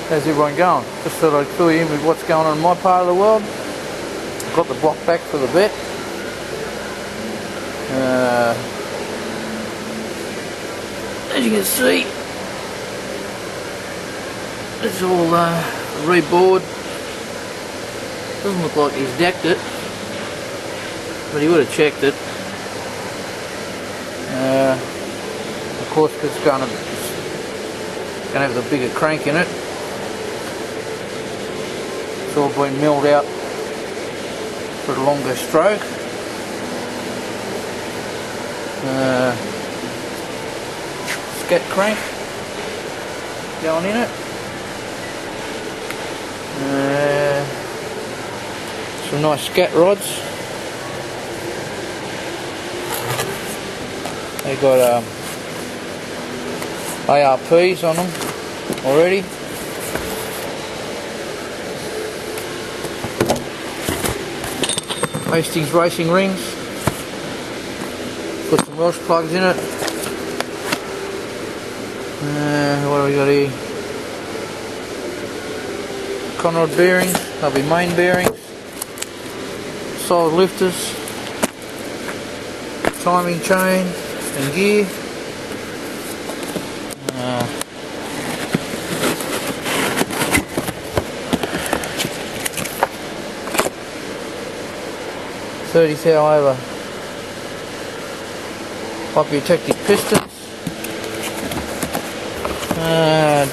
How's everyone going? Just thought I'd fill you in with what's going on in my part of the world. Got the block back for the vet. As you can see, it's all rebored. Doesn't look like he's decked it, but he would have checked it. Of course, because it's going to have the bigger crank in it. It's all been milled out for a longer stroke. Scat crank going in it. Some nice scat rods. They got ARPs on them already. Hastings racing rings. Put some Welsh plugs in it. What do we got here? Conrod bearings, they'll be main bearings. Solid lifters. Timing chain and gear. .30 thou over protective pistons.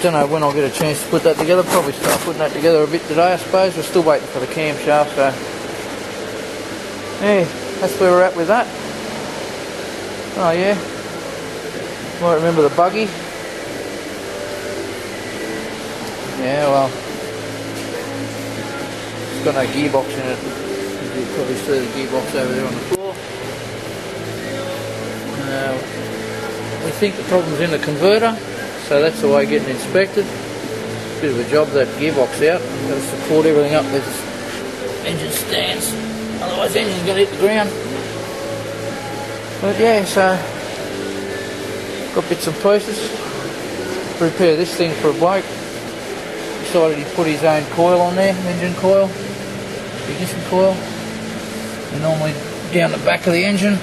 Don't know when I'll get a chance to put that together. Probably start putting that together a bit today, I suppose. We're still waiting for the camshaft, so yeah, that's where we're at with that. Oh yeah, might remember the buggy. Yeah, well, it's got no gearbox in it. You can probably see the gearbox over there on the floor. We think the problem's in the converter, so that's the way getting inspected. Bit of a job, that gearbox out. Got to support everything up with engine stands, otherwise the engine's going to hit the ground. But yeah, so got bits and pieces. Repair this thing for a bloke. Decided he put his own coil on there, engine coil, ignition coil. They're normally down the back of the engine,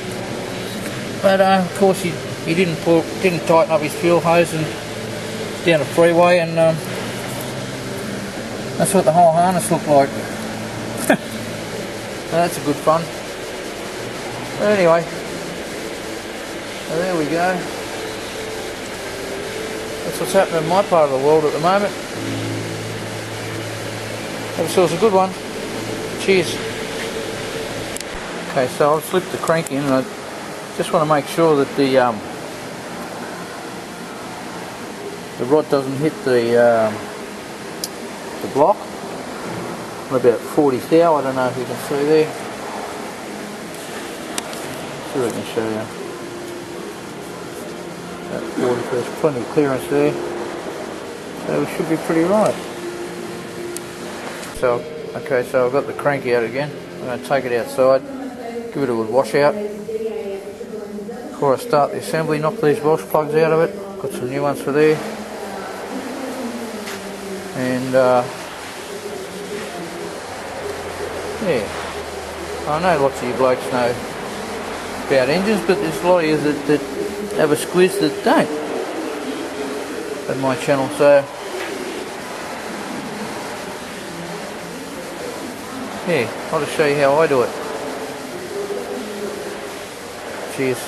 but of course he didn't tighten up his fuel hose and down the freeway, and that's what the whole harness looked like. So that's a good fun. But anyway, so there we go. That's what's happening in my part of the world at the moment. Have yourselves a good one. Cheers. Okay, so I've slipped the crank in, and I just want to make sure that the rod doesn't hit the block. I'm about 40 thou. I don't know if you can see there. See if I can show you. About 40, there's plenty of clearance there, so we should be pretty right. So, okay, so I've got the crank out again. I'm going to take it outside, give it a good wash out. Before I start the assembly, knock these Welsh plugs out of it. Got some new ones for there. And yeah, I know lots of you blokes know about engines, but there's a lot of you that have a squiz that don't at my channel, so yeah, I'll just show you how I do it. Cheers.